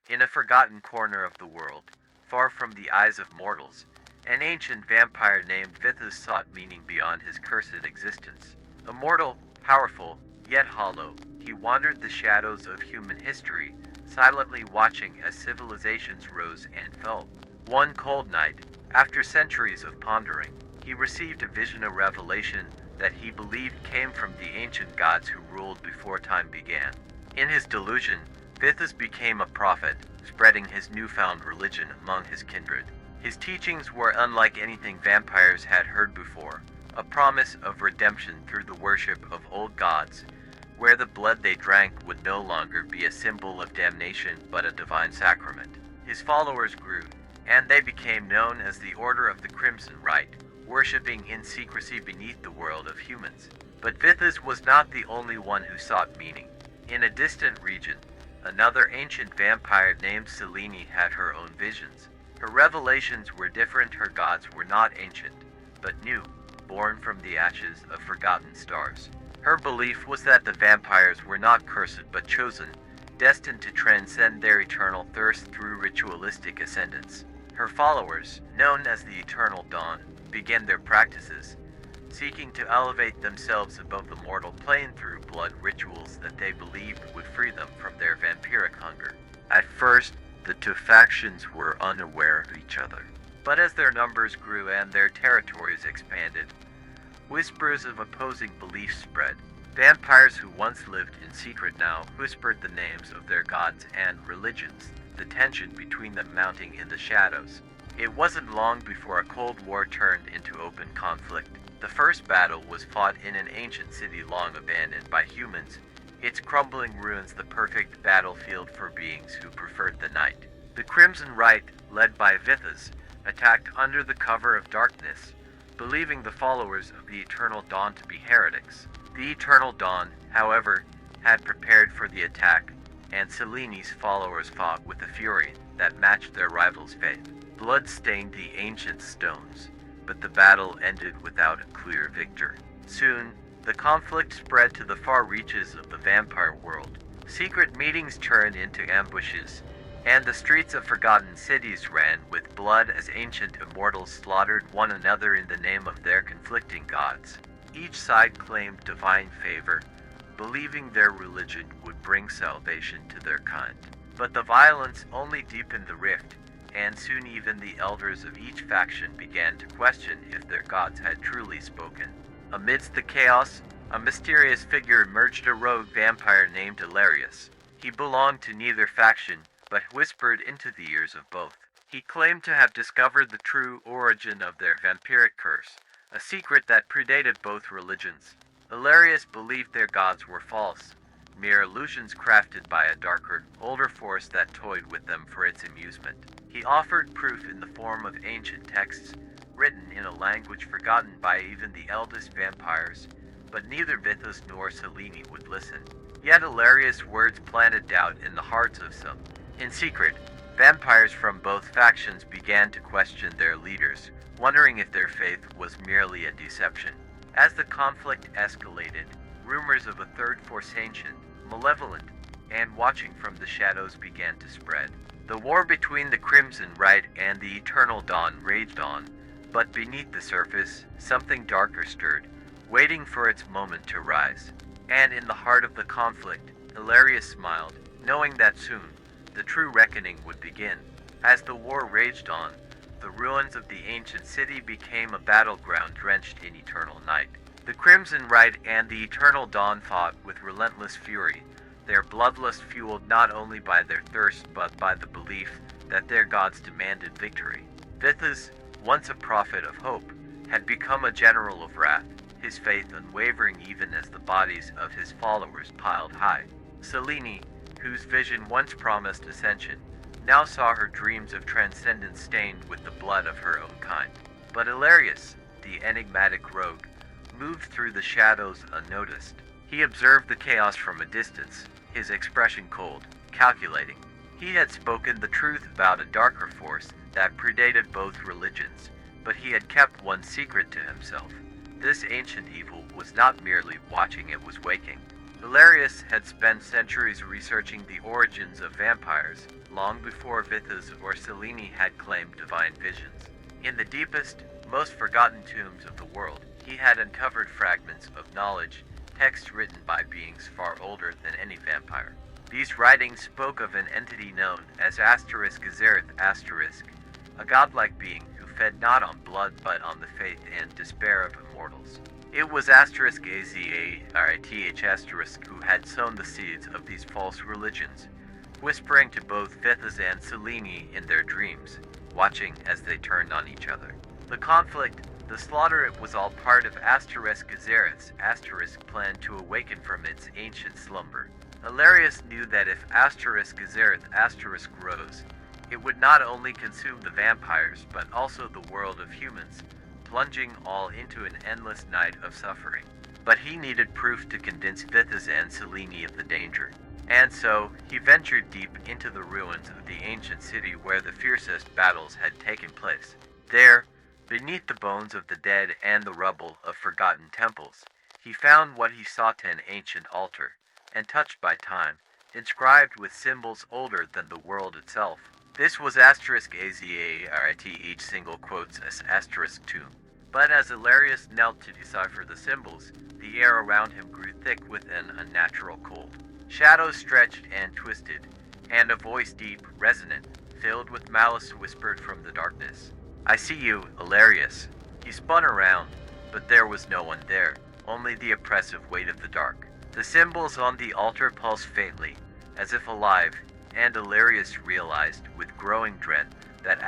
In a forgotten corner of the world, far from the eyes of mortals, an ancient vampire named Vithus sought meaning beyond his cursed existence. Immortal, powerful, yet hollow, he wandered the shadows of human history, silently watching as civilizations rose and fell. One cold night, after centuries of pondering, he received a vision, a revelation that he believed came from the ancient gods who ruled before time began. In his delusion, Vithus became a prophet, spreading his newfound religion among his kindred. His teachings were unlike anything vampires had heard before, a promise of redemption through the worship of old gods, where the blood they drank would no longer be a symbol of damnation but a divine sacrament. His followers grew, and they became known as the Order of the Crimson Rite, worshipping in secrecy beneath the world of humans. But Vithus was not the only one who sought meaning. In a distant region, another ancient vampire named Selene had her own visions. Her revelations were different. Her gods were not ancient, but new, born from the ashes of forgotten stars. Her belief was that the vampires were not cursed but chosen, destined to transcend their eternal thirst through ritualistic ascendance. Her followers, known as the Eternal Dawn, began their practices, seeking to elevate themselves above the mortal plane through blood rituals that they believed would free them from their vampiric hunger. At first, the two factions were unaware of each other, but as their numbers grew and their territories expanded, whispers of opposing beliefs spread. Vampires who once lived in secret now whispered the names of their gods and religions, the tension between them mounting in the shadows. It wasn't long before a Cold War turned into open conflict. The first battle was fought in an ancient city long abandoned by humans, its crumbling ruins the perfect battlefield for beings who preferred the night. The Crimson Rite, led by Vithus, attacked under the cover of darkness, believing the followers of the Eternal Dawn to be heretics. The Eternal Dawn, however, had prepared for the attack, and Selene's followers fought with a fury that matched their rivals' faith. Blood stained the ancient stones, but the battle ended without a clear victor. Soon, the conflict spread to the far reaches of the vampire world. Secret meetings turned into ambushes, and the streets of forgotten cities ran with blood as ancient immortals slaughtered one another in the name of their conflicting gods. Each side claimed divine favor, believing their religion would bring salvation to their kind. But the violence only deepened the rift, and soon even the elders of each faction began to question if their gods had truly spoken. Amidst the chaos, a mysterious figure emerged, a rogue vampire named Hilarious. He belonged to neither faction, but whispered into the ears of both. He claimed to have discovered the true origin of their vampiric curse, a secret that predated both religions. Hilarious believed their gods were false, mere illusions crafted by a darker, older force that toyed with them for its amusement. He offered proof in the form of ancient texts, written in a language forgotten by even the eldest vampires, but neither Vithus nor Selene would listen. Yet Hilarious' words planted doubt in the hearts of some. In secret, vampires from both factions began to question their leaders, wondering if their faith was merely a deception. As the conflict escalated, rumors of a third force, ancient, malevolent, and watching from the shadows began to spread. The war between the Crimson Rite and the Eternal Dawn raged on, but beneath the surface, something darker stirred, waiting for its moment to rise. And in the heart of the conflict, Hilarious smiled, knowing that soon, the true reckoning would begin. As the war raged on, the ruins of the ancient city became a battleground drenched in eternal night. The Crimson Rite and the Eternal Dawn fought with relentless fury, their bloodlust fueled not only by their thirst but by the belief that their gods demanded victory. Vithus, once a prophet of hope, had become a general of wrath, his faith unwavering even as the bodies of his followers piled high. Selene, whose vision once promised ascension, now saw her dreams of transcendence stained with the blood of her own kind. But Hilarious, the enigmatic rogue, moved through the shadows unnoticed. He observed the chaos from a distance, his expression cold, calculating. He had spoken the truth about a darker force that predated both religions, but he had kept one secret to himself. This ancient evil was not merely watching, it was waking. Valerius had spent centuries researching the origins of vampires, long before Vithas or Selene had claimed divine visions. In the deepest, most forgotten tombs of the world, he had uncovered fragments of knowledge, texts written by beings far older than any vampire. These writings spoke of an entity known as ***, a godlike being who fed not on blood but on the faith and despair of immortals. It was ****, who had sown the seeds of these false religions, whispering to both Vithas and Selene in their dreams, watching as they turned on each other. The conflict, the slaughter, it was all part of ****'s plan to awaken from its ancient slumber. Valerius knew that if ***** rose, it would not only consume the vampires, but also the world of humans, plunging all into an endless night of suffering. But he needed proof to convince Vithas and Selene of the danger. And so, he ventured deep into the ruins of the ancient city where the fiercest battles had taken place. There, beneath the bones of the dead and the rubble of forgotten temples, he found what he sought: an ancient altar, untouched by time, inscribed with symbols older than the world itself. This was *****, tomb. But as Valerius knelt to decipher the symbols, the air around him grew thick with an unnatural cold. Shadows stretched and twisted, and a voice deep, resonant, filled with malice whispered from the darkness. "I see you, Valerius." He spun around, but there was no one there, only the oppressive weight of the dark. The symbols on the altar pulsed faintly, as if alive, and Valerius realized with growing dread that ****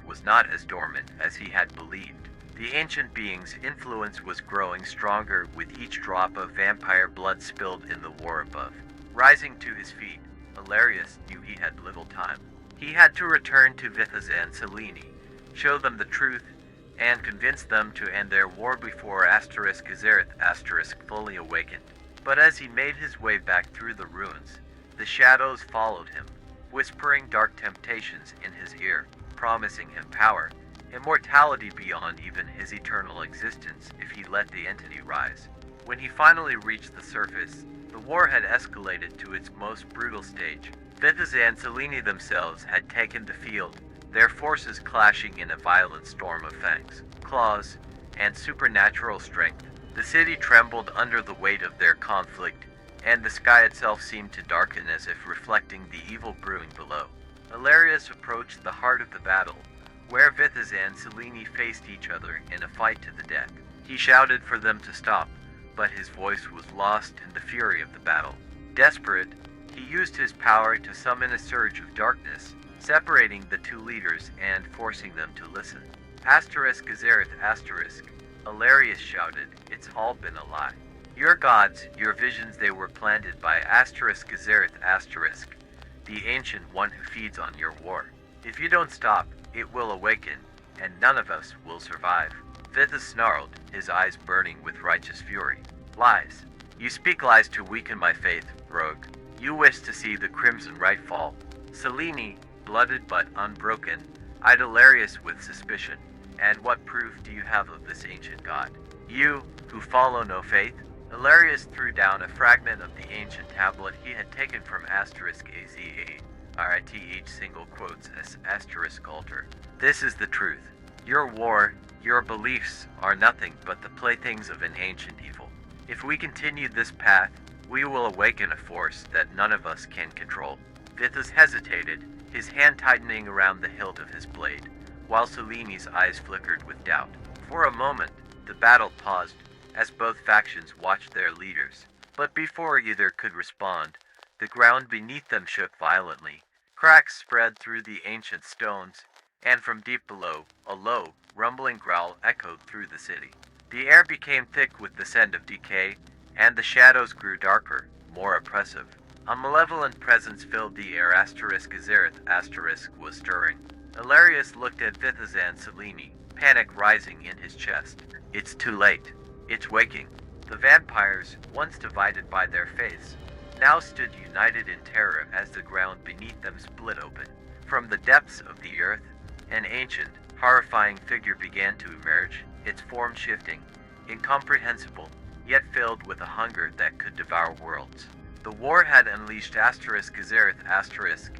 was not as dormant as he had believed. The ancient being's influence was growing stronger with each drop of vampire blood spilled in the war above. Rising to his feet, Valerius knew he had little time. He had to return to Vithas and Selene, show them the truth, and convince them to end their war before **** fully awakened. But as he made his way back through the ruins, the shadows followed him, whispering dark temptations in his ear, promising him power, immortality beyond even his eternal existence if he let the entity rise. When he finally reached the surface, the war had escalated to its most brutal stage. Vithas and Selene themselves had taken the field, their forces clashing in a violent storm of fangs, claws, and supernatural strength. The city trembled under the weight of their conflict, and the sky itself seemed to darken as if reflecting the evil brewing below. Valerius approached the heart of the battle, where Vithas and Selene faced each other in a fight to the death. He shouted for them to stop, but his voice was lost in the fury of the battle. Desperate, he used his power to summon a surge of darkness, separating the two leaders and forcing them to listen. ****, Valerius shouted, "It's all been a lie. Your gods, your visions, they were planted by ****, the ancient one who feeds on your war. If you don't stop, it will awaken, and none of us will survive." Vithas snarled, his eyes burning with righteous fury. "Lies. You speak lies to weaken my faith, rogue. You wish to see the crimson right fall." Selene, blooded but unbroken, eyed Valerius with suspicion. "And what proof do you have of this ancient god? You, who follow no faith?" Valerius threw down a fragment of the ancient tablet he had taken from ****altar. "This is the truth. Your war, your beliefs, are nothing but the playthings of an ancient evil. If we continue this path, we will awaken a force that none of us can control." Vithas hesitated, his hand tightening around the hilt of his blade, while Selene's eyes flickered with doubt. For a moment, the battle paused, as both factions watched their leaders. But before either could respond, the ground beneath them shook violently. Cracks spread through the ancient stones, and from deep below, a low, rumbling growl echoed through the city. The air became thick with the scent of decay, and the shadows grew darker, more oppressive. A malevolent presence filled the air. Was stirring. Valerius looked at Vithas and Selene, panic rising in his chest. "It's too late. It's waking." The vampires, once divided by their faiths, now stood united in terror as the ground beneath them split open. From the depths of the earth, an ancient, horrifying figure began to emerge, its form shifting, incomprehensible, yet filled with a hunger that could devour worlds. The war had unleashed Gazerith,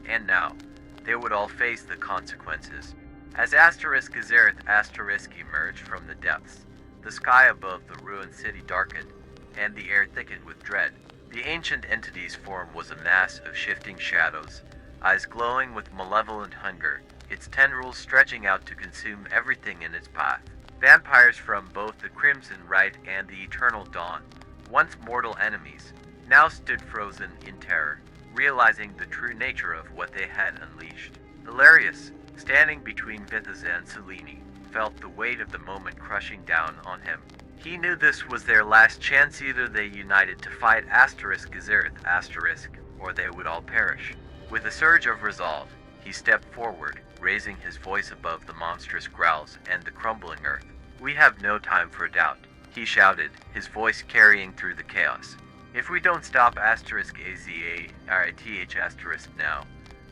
and now they would all face the consequences. As Gazerith emerged from the depths, the sky above the ruined city darkened, and the air thickened with dread. The ancient entity's form was a mass of shifting shadows, eyes glowing with malevolent hunger, its tendrils stretching out to consume everything in its path. Vampires from both the Crimson Rite and the Eternal Dawn, once mortal enemies, now stood frozen in terror, realizing the true nature of what they had unleashed. Hilarious, standing between Vithas and Selene, felt the weight of the moment crushing down on him. He knew this was their last chance. Either they united to fight Gazerith, or they would all perish. With a surge of resolve, he stepped forward, raising his voice above the monstrous growls and the crumbling earth. "We have no time for doubt," he shouted, his voice carrying through the chaos. "If we don't stop *AZARITH* now,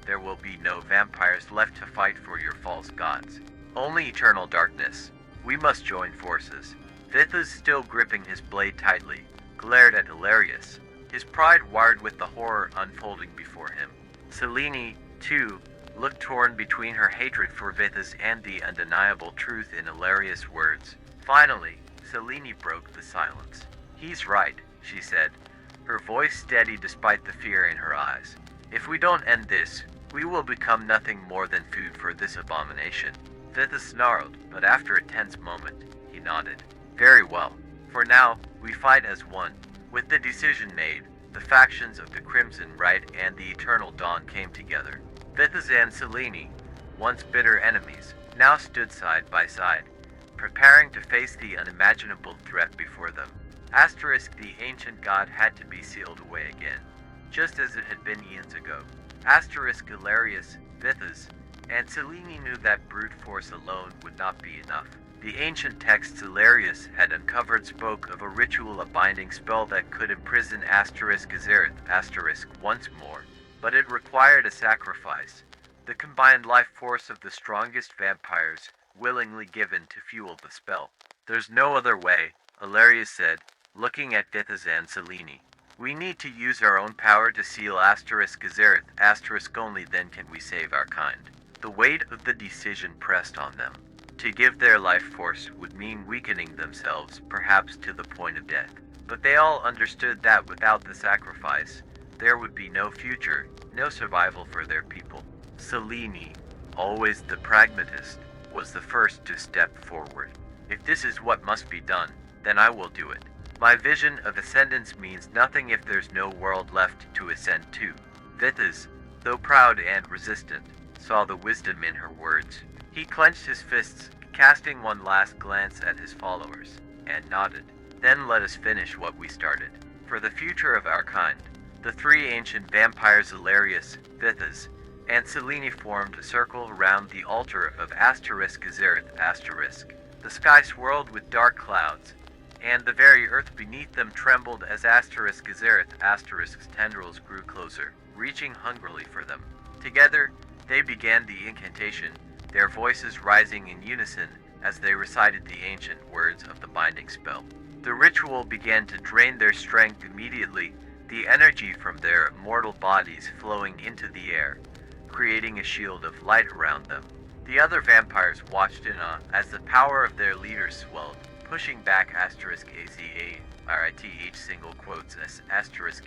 there will be no vampires left to fight for your false gods. Only eternal darkness. We must join forces." Vithas, still gripping his blade tightly, glared at Hilarious, his pride wired with the horror unfolding before him. Selene, too, looked torn between her hatred for Vithas and the undeniable truth in Hilarious' words. Finally, Selene broke the silence. "He's right," she said, her voice steady despite the fear in her eyes. "If we don't end this, we will become nothing more than food for this abomination." Vithas snarled, but after a tense moment, he nodded. "Very well. For now, we fight as one." With the decision made, the factions of the Crimson Rite and the Eternal Dawn came together. Vithas and Selene, once bitter enemies, now stood side by side, preparing to face the unimaginable threat before them. The ancient god had to be sealed away again, just as it had been eons ago. Hilarious, Vithas, and Selene knew that brute force alone would not be enough. The ancient texts Hilarious had uncovered spoke of a ritual, a binding spell that could imprison Gazerith, once more, but it required a sacrifice, the combined life force of the strongest vampires, willingly given to fuel the spell. "There's no other way," Hilarious said, looking at Vithas and Selene. "We need to use our own power to seal Gazerith, only then can we save our kind." The weight of the decision pressed on them. To give their life force would mean weakening themselves, perhaps to the point of death. But they all understood that without the sacrifice, there would be no future, no survival for their people. Selene, always the pragmatist, was the first to step forward. "If this is what must be done, then I will do it. My vision of ascendance means nothing if there's no world left to ascend to." Vithas, though proud and resistant, saw the wisdom in her words. He clenched his fists, casting one last glance at his followers, and nodded. "Then let us finish what we started. For the future of our kind." The three ancient vampires Hilarious, Vithas, and Selene formed a circle around the altar of Gazerith. The sky swirled with dark clouds, and the very earth beneath them trembled as Gazerith's tendrils grew closer, reaching hungrily for them. Together, they began the incantation, their voices rising in unison as they recited the ancient words of the binding spell. The ritual began to drain their strength immediately, the energy from their mortal bodies flowing into the air, creating a shield of light around them. The other vampires watched in awe as the power of their leaders swelled, pushing back *AZARITH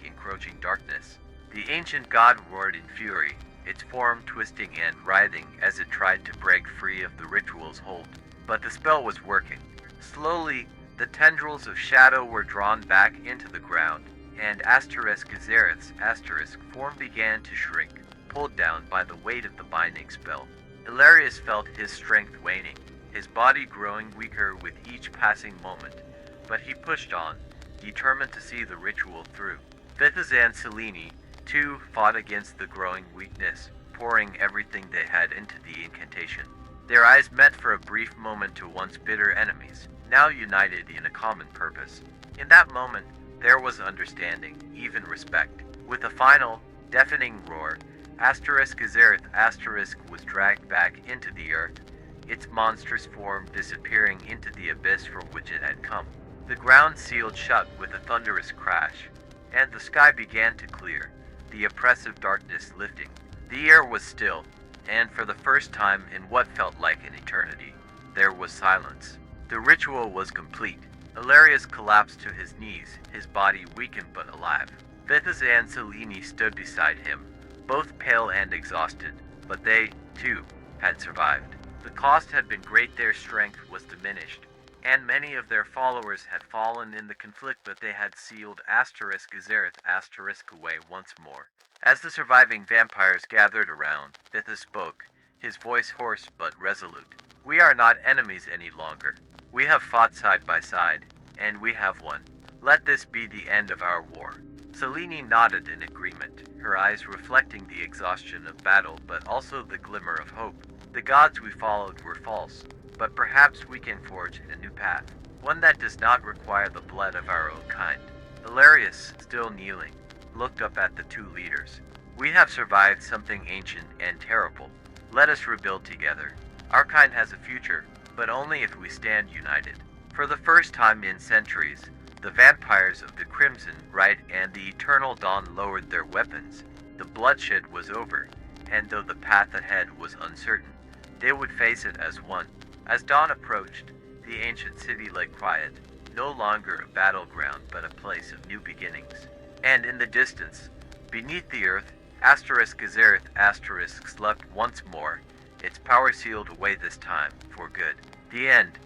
encroaching darkness. The ancient god roared in fury, its form twisting and writhing as it tried to break free of the ritual's hold. But the spell was working. Slowly, the tendrils of shadow were drawn back into the ground, and Gazerith's form began to shrink, pulled down by the weight of the binding spell. Hilarious felt his strength waning, his body growing weaker with each passing moment, but he pushed on, determined to see the ritual through. Vithas and Selene, too, fought against the growing weakness, pouring everything they had into the incantation. Their eyes met for a brief moment to once bitter enemies, now united in a common purpose. In that moment, there was understanding, even respect. With a final, deafening roar, Gazerith was dragged back into the earth, its monstrous form disappearing into the abyss from which it had come. The ground sealed shut with a thunderous crash, and the sky began to clear, the oppressive darkness lifting. The air was still, and for the first time in what felt like an eternity, there was silence. The ritual was complete. Ilarius collapsed to his knees, his body weakened but alive. Vithas and Selene stood beside him, both pale and exhausted, but they, too, had survived. The cost had been great, their strength was diminished, and many of their followers had fallen in the conflict, but they had sealed *Gazerith* away once more. As the surviving vampires gathered around, Vithas spoke, his voice hoarse but resolute. "We are not enemies any longer. We have fought side by side, and we have won. Let this be the end of our war." Selene nodded in agreement, her eyes reflecting the exhaustion of battle but also the glimmer of hope. The gods we followed were false, but perhaps we can forge a new path, one that does not require the blood of our own kind. Ilarius, still kneeling, looked up at the two leaders. "We have survived something ancient and terrible. Let us rebuild together. Our kind has a future, but only if we stand united." For the first time in centuries, the vampires of the Crimson Rite and the Eternal Dawn lowered their weapons. The bloodshed was over, and though the path ahead was uncertain, they would face it as one. As dawn approached, the ancient city lay quiet, no longer a battleground but a place of new beginnings. And in the distance, beneath the earth, *Gazerith* slept once more, its power sealed away this time, for good. The end.